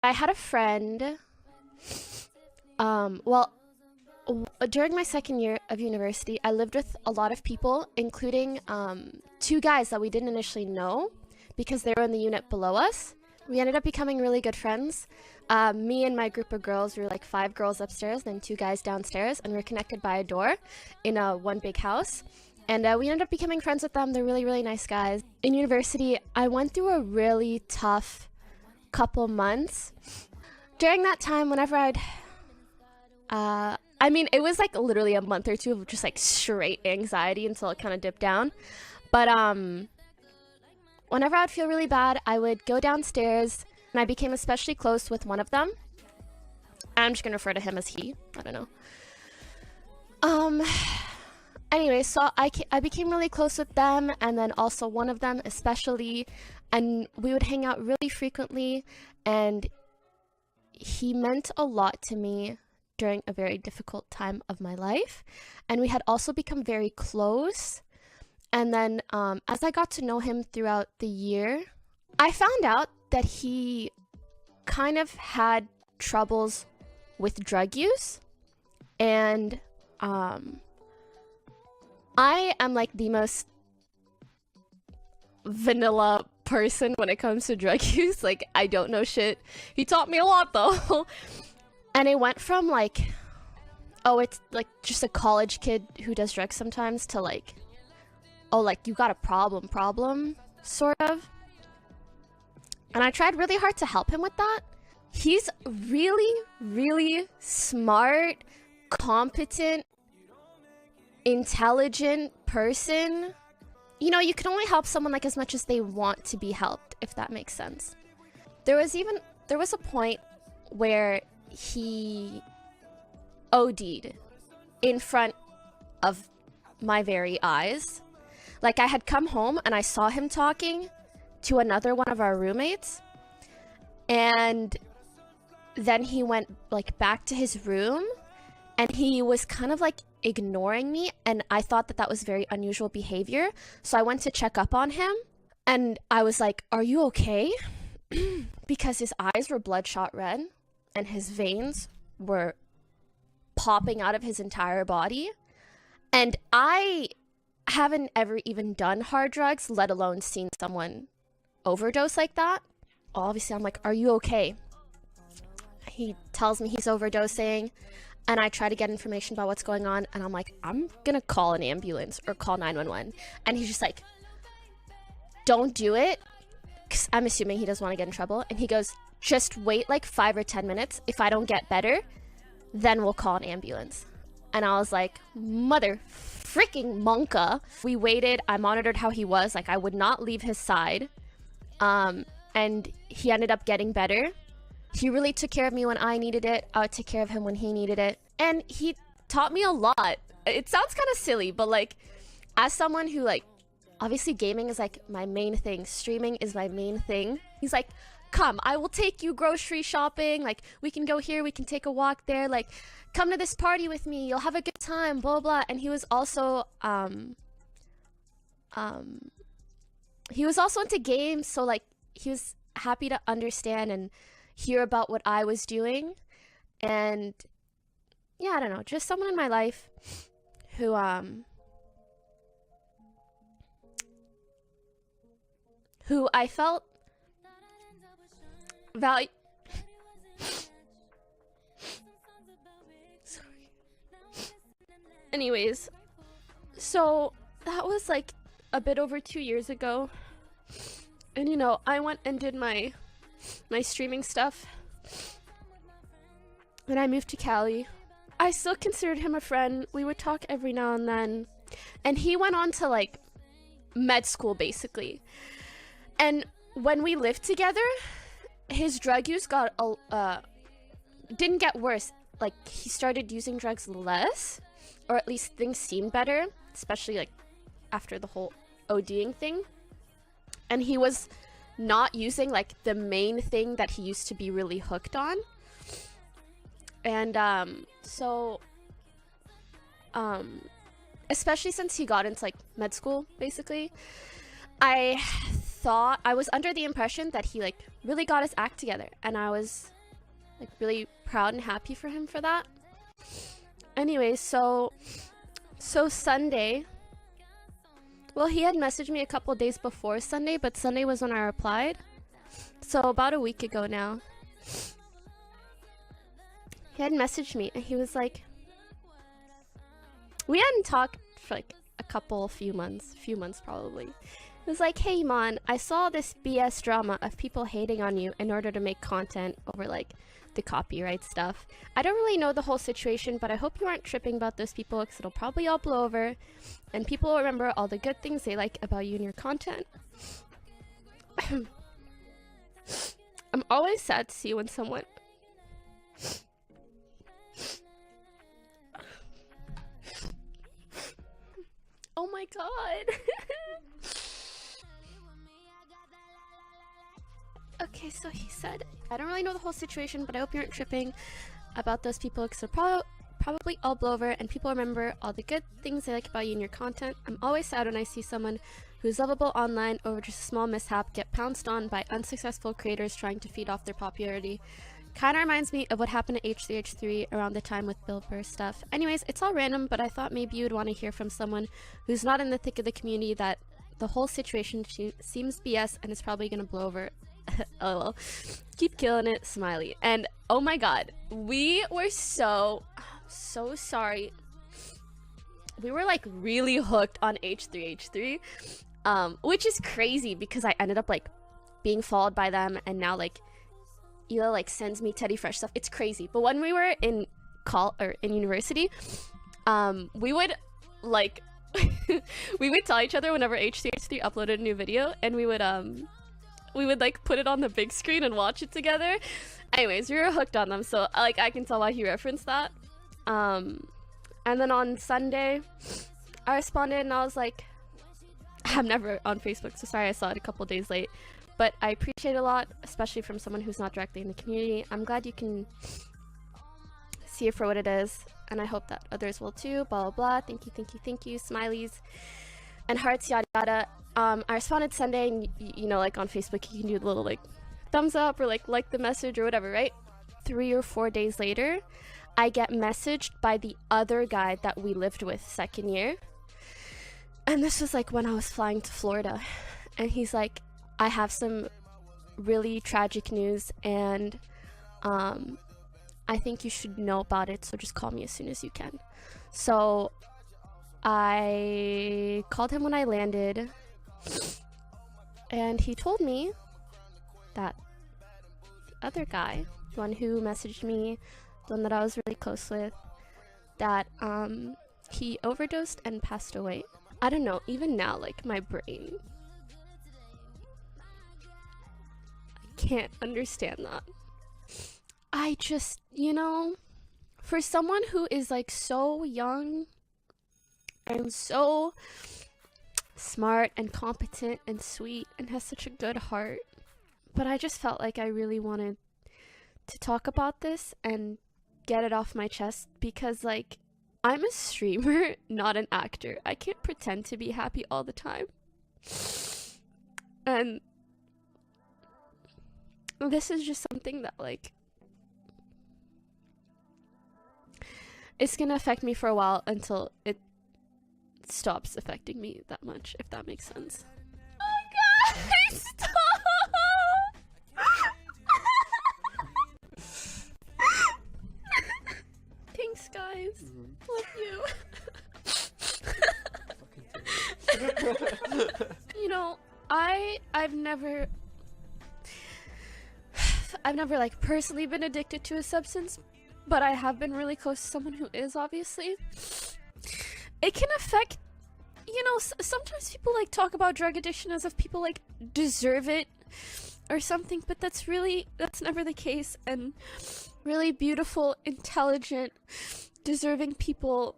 I had a friend, well, during my second year of university, I lived with a lot of people, including two guys that we didn't initially know because they were in the unit below us. We ended up becoming really good friends. Me and my group of girls, we were like 5 girls upstairs, then 2 guys downstairs, and we were connected by a door in one big house. And we ended up becoming friends with them. They're really, really nice guys. In university, I went through a really tough couple months. During that time, whenever I mean, it was like literally a month or two of just like straight anxiety until it kind of dipped down. But whenever I'd feel really bad, I would go downstairs, and I became especially close with one of them. I'm just gonna refer to him as he. I don't know. Anyway, so I became really close with them, and then also one of them especially, and we would hang out really frequently, and he meant a lot to me during a very difficult time of my life, and we had also become very close. And then as I got to know him throughout the year, I found out that he kind of had troubles with drug use, and I am like the most vanilla person when it comes to drug use. Like, I don't know shit. He taught me a lot though. And it went from like, oh, it's like just a college kid who does drugs sometimes, to like, oh, like you got a problem, sort of. And I tried really hard to help him with that. He's really, really smart, competent, intelligent person. You know, you can only help someone like as much as they want to be helped, if that makes sense. There was a point where he OD'd in front of my very eyes. Like, I had come home and I saw him talking to another one of our roommates, and then he went like back to his room, and he was kind of like ignoring me, and I thought that that was very unusual behavior. So I went to check up on him, and I was like, are you okay? Because his eyes were bloodshot red and his veins were popping out of his entire body. And I haven't ever even done hard drugs, let alone seen someone overdose like that. Obviously, I'm like, are you okay? He tells me he's overdosing, and I try to get information about what's going on, and I'm like, I'm gonna call an ambulance or call 911. And he's just like, don't do it, because I'm assuming he doesn't want to get in trouble. And he goes, just wait like 5 or 10 minutes. If I don't get better, then we'll call an ambulance. And I was like, mother freaking monka. We waited. I monitored how he was. Like, I would not leave his side. And he ended up getting better. He really took care of me when I needed it. I would take care of him when he needed it. And he taught me a lot. It sounds kind of silly, but like, as someone who like, obviously gaming is like my main thing. Streaming is my main thing. He's like, come, I will take you grocery shopping. Like, we can go here, we can take a walk there. Like, come to this party with me. You'll have a good time, blah, blah. And he was also, into games. So like, he was happy to understand and hear about what I was doing. And yeah, I don't know, just someone in my life who I felt value. Sorry. Anyways, so that was like a bit over 2 years ago. And you know, I went and did my streaming stuff, and I moved to Cali. I still considered him a friend. We would talk every now and then, and he went on to like med school basically. And when we lived together, his drug use didn't get worse. Like, he started using drugs less, or at least things seemed better, especially like after the whole ODing thing. And he was not using like the main thing that he used to be really hooked on. And especially since he got into like med school basically, I thought I was under the impression that he like really got his act together, and I was like really proud and happy for him for that. Anyway, so Sunday, well, he had messaged me a couple days before Sunday, but Sunday was when I replied. So about a week ago now, he had messaged me and he was like, we hadn't talked for like few months probably. It was like, hey Mon, I saw this BS drama of people hating on you in order to make content over like the copyright stuff. I don't really know the whole situation, but I hope you aren't tripping about those people because it'll probably all blow over and people will remember all the good things they like about you and your content. I'm always sad to see when someone oh my god. Okay, so he said, I don't really know the whole situation, but I hope you aren't tripping about those people because they'll probably all blow over and people remember all the good things they like about you and your content. I'm always sad when I see someone who's lovable online over just a small mishap get pounced on by unsuccessful creators trying to feed off their popularity. Kinda reminds me of what happened to H3H3 around the time with Bill Burr stuff. Anyways, it's all random, but I thought maybe you would want to hear from someone who's not in the thick of the community that the whole situation seems BS and it's probably gonna blow over. LOL. Keep killing it, smiley. And oh my god, we were so sorry. We were like really hooked on H3H3, which is crazy because I ended up like being followed by them and now like Ela like sends me Teddy Fresh stuff. It's crazy. But when we were in university, we would like we would tell each other whenever H3H3 uploaded a new video and we would like put it on the big screen and watch it together. Anyways, we were hooked on them, so like I can tell why he referenced that. And then on Sunday, I responded and I was like, I'm never on Facebook, so sorry I saw it a couple days late. But I appreciate it a lot, especially from someone who's not directly in the community. I'm glad you can see it for what it is, and I hope that others will too. Blah, blah, blah. Thank you, smileys. And hearts, yada, yada. I responded Sunday, and you know, like on Facebook, you can do the little like thumbs up or like the message or whatever, right? 3 or 4 days later, I get messaged by the other guy that we lived with second year. And this was like when I was flying to Florida. And he's like, I have some really tragic news and I think you should know about it, so just call me as soon as you can. So I called him when I landed and he told me that the other guy, the one who messaged me, the one that I was really close with, that he overdosed and passed away. I don't know, even now, like my brain, I can't understand that. I just, you know, for someone who is like so young and so smart and competent and sweet and has such a good heart, but I just felt like I really wanted to talk about this and get it off my chest because like I'm a streamer, not an actor. I can't pretend to be happy all the time. And this is just something that like it's gonna affect me for a while until it stops affecting me that much, if that makes sense. Oh my god, stop! Thanks guys. Love you. You know, I've never like personally been addicted to a substance, but I have been really close to someone who is, obviously. It can affect, you know, sometimes people like talk about drug addiction as if people like deserve it or something, but that's never the case. And really beautiful, intelligent, deserving people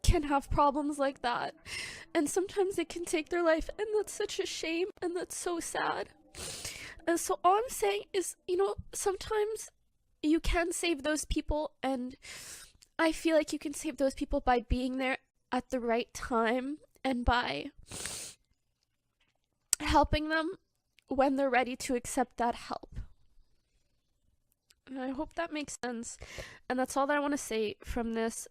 can have problems like that, and sometimes it can take their life, and that's such a shame, and that's so sad. And so all I'm saying is, you know, sometimes you can save those people, and I feel like you can save those people by being there at the right time and by helping them when they're ready to accept that help. And I hope that makes sense. And that's all that I want to say from this.